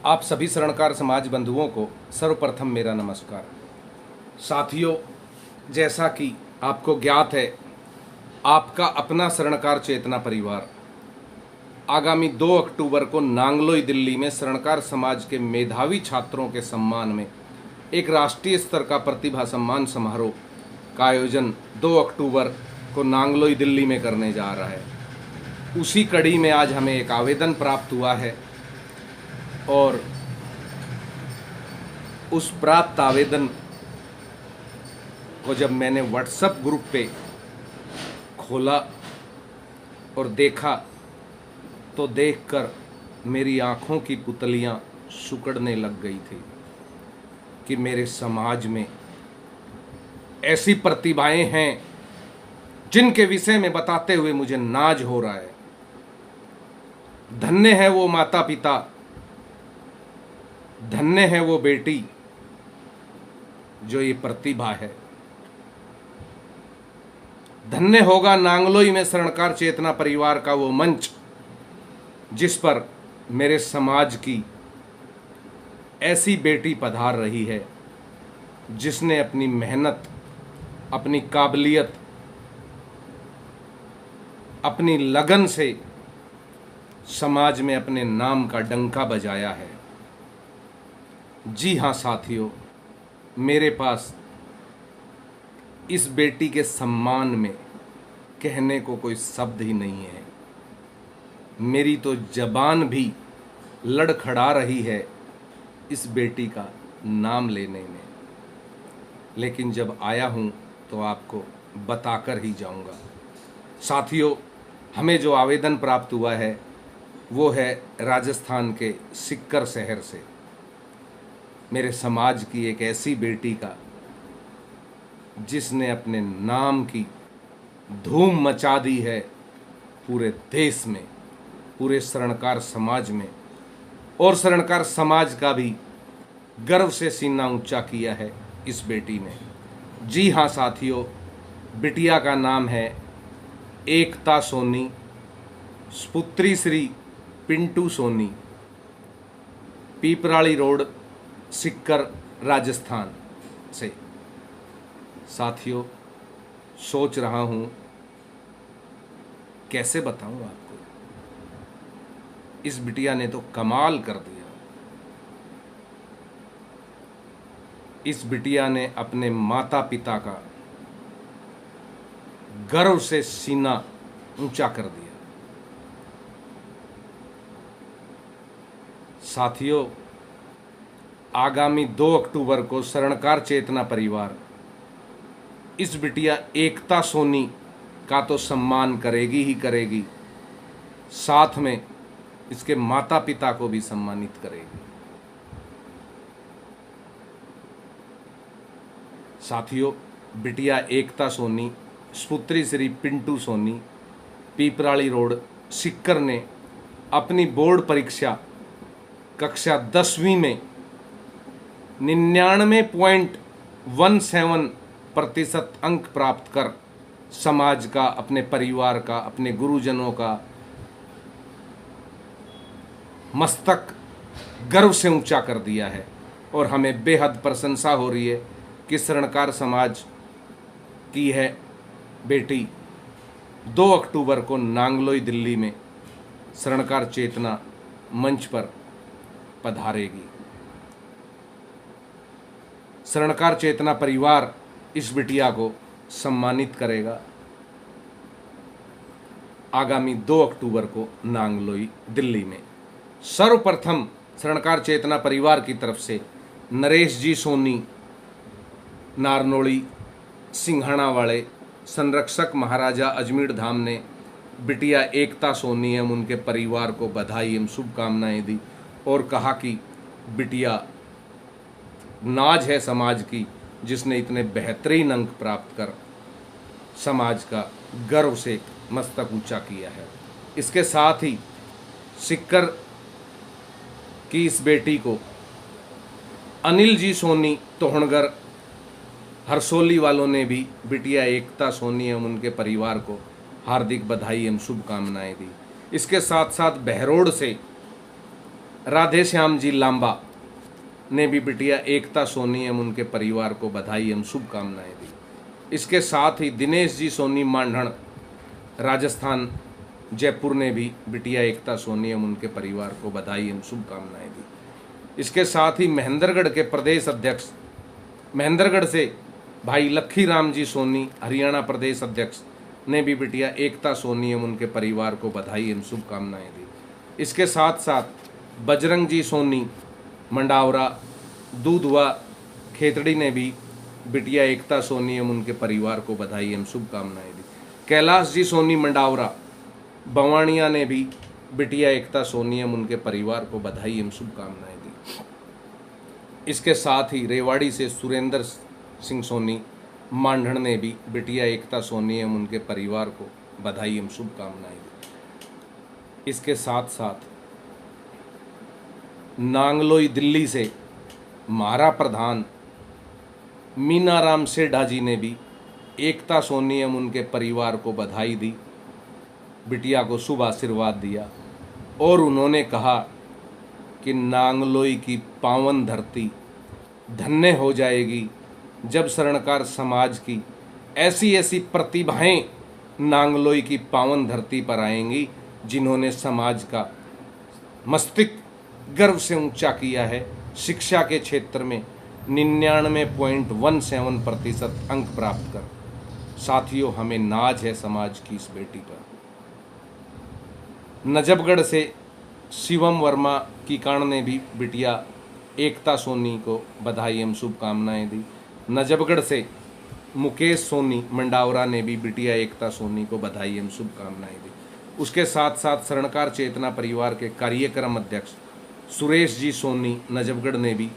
आप सभी शरणकार समाज बंधुओं को सर्वप्रथम मेरा नमस्कार। साथियों, जैसा कि आपको ज्ञात है, आपका अपना शरणकार चेतना परिवार आगामी 2 अक्टूबर को नांगलोई दिल्ली में शरणकार समाज के मेधावी छात्रों के सम्मान में एक राष्ट्रीय स्तर का प्रतिभा सम्मान समारोह का आयोजन 2 अक्टूबर को नांगलोई दिल्ली में करने जा रहा है। उसी कड़ी में आज हमें एक आवेदन प्राप्त हुआ है और उस प्राप्त आवेदन को जब मैंने व्हाट्सएप ग्रुप पे खोला और देखा तो देखकर मेरी आंखों की पुतलियां सिकुड़ने लग गई थी कि मेरे समाज में ऐसी प्रतिभाएं हैं जिनके विषय में बताते हुए मुझे नाज हो रहा है। धन्य है वो माता पिता, धन्य है वो बेटी जो ये प्रतिभा है। धन्य होगा नांगलोई में शरणकार चेतना परिवार का वो मंच जिस पर मेरे समाज की ऐसी बेटी पधार रही है जिसने अपनी मेहनत, अपनी काबिलियत, अपनी लगन से समाज में अपने नाम का डंका बजाया है। जी हाँ साथियों, मेरे पास इस बेटी के सम्मान में कहने को कोई शब्द ही नहीं है। मेरी तो जबान भी लड़खड़ा रही है इस बेटी का नाम लेने में, लेकिन जब आया हूँ तो आपको बताकर ही जाऊँगा। साथियों, हमें जो आवेदन प्राप्त हुआ है वो है राजस्थान के सिक्कर शहर से, मेरे समाज की एक ऐसी बेटी का जिसने अपने नाम की धूम मचा दी है पूरे देश में, पूरे शरणकार समाज में, और शरणकार समाज का भी गर्व से सीना ऊंचा किया है इस बेटी ने। जी हाँ साथियों, बिटिया का नाम है एकता सोनी, पुत्री श्री पिंटू सोनी, पीपराली रोड, सिक्कर, राजस्थान से। साथियों, सोच रहा हूँ कैसे बताऊँ आपको, इस बिटिया ने तो कमाल कर दिया। इस बिटिया ने अपने माता पिता का गर्व से सीना ऊंचा कर दिया। साथियों, आगामी 2 अक्टूबर को शरणकार चेतना परिवार इस बिटिया एकता सोनी का तो सम्मान करेगी ही करेगी, साथ में इसके माता पिता को भी सम्मानित करेगी। साथियों, बिटिया एकता सोनी, पुत्री श्री पिंटू सोनी, पीपराली रोड, सिक्कर ने अपनी बोर्ड परीक्षा कक्षा 10वीं में 99.17% अंक प्राप्त कर समाज का, अपने परिवार का, अपने गुरुजनों का मस्तक गर्व से ऊंचा कर दिया है। और हमें बेहद प्रशंसा हो रही है कि शरणकार समाज की है बेटी 2 अक्टूबर को नांगलोई दिल्ली में शरणकार चेतना मंच पर पधारेगी। शरणकार चेतना परिवार इस बिटिया को सम्मानित करेगा आगामी 2 अक्टूबर को नांगलोई दिल्ली में। सर्वप्रथम शरणकार चेतना परिवार की तरफ से नरेश जी सोनी, नारनोली, सिंघाणा वाले संरक्षक महाराजा अजमेर धाम ने बिटिया एकता सोनी एवं उनके परिवार को बधाई एवं शुभकामनाएं दी और कहा कि बिटिया नाज है समाज की जिसने इतने बेहतरीन अंक प्राप्त कर समाज का गर्व से मस्तक ऊंचा किया है। इसके साथ ही सिक्कर की इस बेटी को अनिल जी सोनी तोहणगर, हरसोली वालों ने भी बिटिया एकता सोनी एवं उनके परिवार को हार्दिक बधाई एवं शुभकामनाएं दी। इसके साथ साथ बहरोड से राधे श्याम जी लांबा ने भी बिटिया एकता सोनी एवं उनके परिवार को बधाई एवं शुभकामनाएं दी। इसके साथ ही दिनेश जी सोनी मांढण राजस्थान जयपुर ने भी बिटिया एकता सोनी एवं उनके परिवार को बधाई एवं शुभकामनाएं दी। इसके साथ ही महेंद्रगढ़ के प्रदेश अध्यक्ष, महेंद्रगढ़ से भाई लक्खी राम जी सोनी हरियाणा प्रदेश अध्यक्ष ने भी बिटिया एकता सोनी एवं उनके परिवार को बधाई एवं शुभकामनाएं दी। इसके साथ साथ बजरंग जी सोनी मंडावरा दूधवा खेतड़ी ने भी बिटिया एकता सोनी एवं उनके परिवार को बधाई एवं शुभकामनाएं दी। कैलाश जी सोनी मंडावरा बवाणिया ने भी बिटिया एकता सोनी एवं उनके परिवार को बधाई एवं शुभकामनाएं दी। इसके साथ ही रेवाड़ी से सुरेंद्र सिंह सोनी मांढण ने भी बिटिया एकता सोनी एवं उनके परिवार को बधाई एवं शुभकामनाएं दी। इसके साथ साथ नांगलोई दिल्ली से महारा प्रधान मीनाराम सेठा जी ने भी एकता सोनी एवं उनके परिवार को बधाई दी, बिटिया को शुभ आशीर्वाद दिया और उन्होंने कहा कि नांगलोई की पावन धरती धन्य हो जाएगी जब स्वर्णकार समाज की ऐसी ऐसी प्रतिभाएं नांगलोई की पावन धरती पर आएंगी जिन्होंने समाज का मस्तिष्क गर्व से ऊंचा किया है। शिक्षा के क्षेत्र में 99.17% अंक प्राप्त कर। साथियों, हमें नाज है समाज की इस बेटी पर। नजफगढ़ से शिवम वर्मा कीकाण ने भी बिटिया एकता सोनी को बधाई एवं शुभकामनाएं दी। नजफगढ़ से मुकेश सोनी मंडावरा ने भी बिटिया एकता सोनी को बधाई एवं शुभकामनाएं दी। उसके साथ साथ स्वर्णकार चेतना परिवार के कार्यक्रम अध्यक्ष सुरेश जी सोनी नजफगढ़ ने भी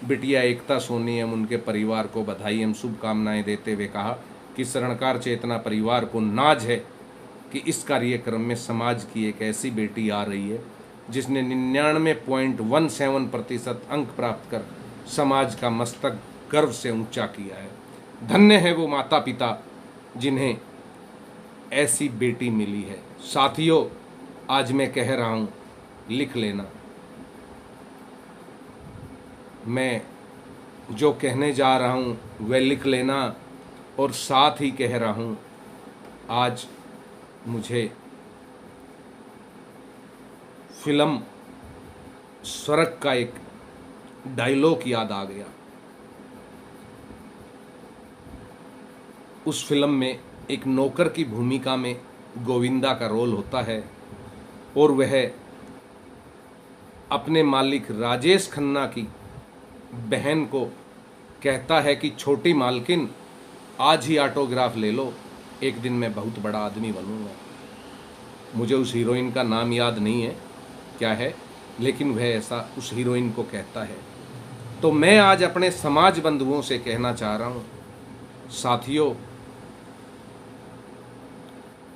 बिटिया एकता सोनी एवं उनके परिवार को बधाई एवं शुभकामनाएं देते हुए कहा कि स्वर्णकार चेतना परिवार को नाज है कि इस कार्यक्रम में समाज की एक ऐसी बेटी आ रही है जिसने 99.17% अंक प्राप्त कर समाज का मस्तक गर्व से ऊंचा किया है। धन्य है वो माता पिता जिन्हें ऐसी बेटी मिली है। साथियों, आज मैं कह रहा हूं, लिख लेना। मैं जो कहने जा रहा हूं वह लिख लेना और साथ ही कह रहा हूं, आज मुझे फिल्म स्वर्ग का एक डायलॉग याद आ गया। उस फिल्म में एक नौकर की भूमिका में गोविंदा का रोल होता है और वह अपने मालिक राजेश खन्ना की बहन को कहता है कि छोटी मालकिन, आज ही ऑटोग्राफ ले लो, एक दिन मैं बहुत बड़ा आदमी बनूंगा। मुझे उस हीरोइन का नाम याद नहीं है क्या है, लेकिन वह ऐसा उस हीरोइन को कहता है। तो मैं आज अपने समाज बंधुओं से कहना चाह रहा हूं, साथियों,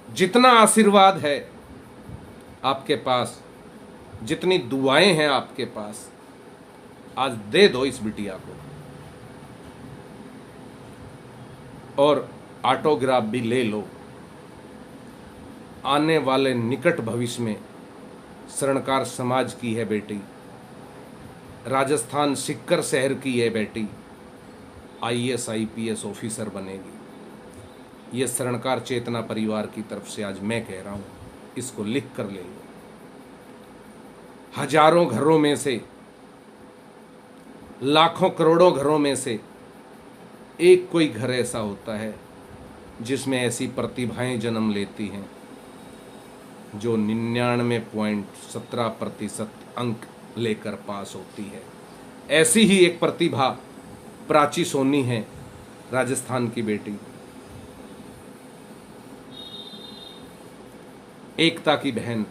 जितना आशीर्वाद है आपके पास, जितनी दुआएं हैं आपके पास, आज दे दो इस बिटिया को और ऑटोग्राफ भी ले लो। आने वाले निकट भविष्य में स्वर्णकार समाज की है बेटी, राजस्थान सिक्कर शहर की है बेटी, IAS IPS ऑफिसर बनेगी। ये स्वर्णकार चेतना परिवार की तरफ से आज मैं कह रहा हूं, इसको लिख कर ले लो। हजारों घरों में से, लाखों करोड़ों घरों में से एक कोई घर ऐसा होता है जिसमें ऐसी प्रतिभाएं जन्म लेती हैं जो 99.17% अंक लेकर पास होती है। ऐसी ही एक प्रतिभा प्राची सोनी है, राजस्थान की बेटी, एकता की बहन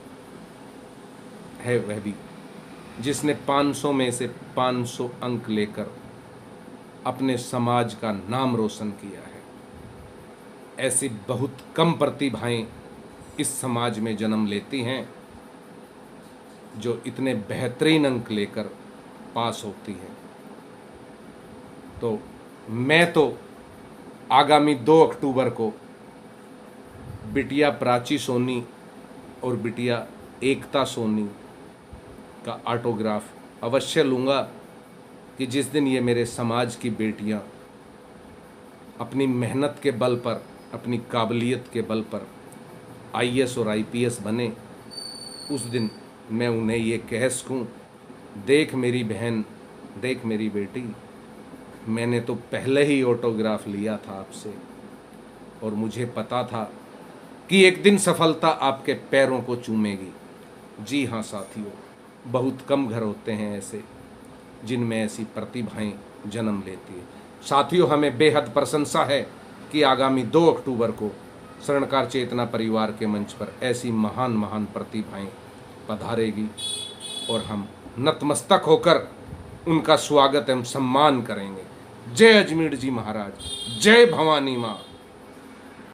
है वह भी, जिसने 500 में से 500 अंक लेकर अपने समाज का नाम रोशन किया है। ऐसी बहुत कम प्रतिभाएं इस समाज में जन्म लेती हैं जो इतने बेहतरीन अंक लेकर पास होती हैं। तो मैं तो आगामी 2 अक्टूबर को बिटिया प्राची सोनी और बिटिया एकता सोनी का ऑटोग्राफ अवश्य लूँगा कि जिस दिन ये मेरे समाज की बेटियाँ अपनी मेहनत के बल पर, अपनी काबिलियत के बल पर आईएएस और आईपीएस बने, उस दिन मैं उन्हें ये कह सकूं, देख मेरी बहन, देख मेरी बेटी, मैंने तो पहले ही ऑटोग्राफ लिया था आपसे और मुझे पता था कि एक दिन सफलता आपके पैरों को चूमेगी। जी हाँ साथियों, बहुत कम घर होते हैं ऐसे जिनमें ऐसी प्रतिभाएं जन्म लेती है। साथियों, हमें बेहद प्रशंसा है कि आगामी 2 अक्टूबर को स्वर्णकार चेतना परिवार के मंच पर ऐसी महान महान प्रतिभाएं पधारेगी और हम नतमस्तक होकर उनका स्वागत एवं सम्मान करेंगे। जय अजमेर जी महाराज, जय भवानी माँ।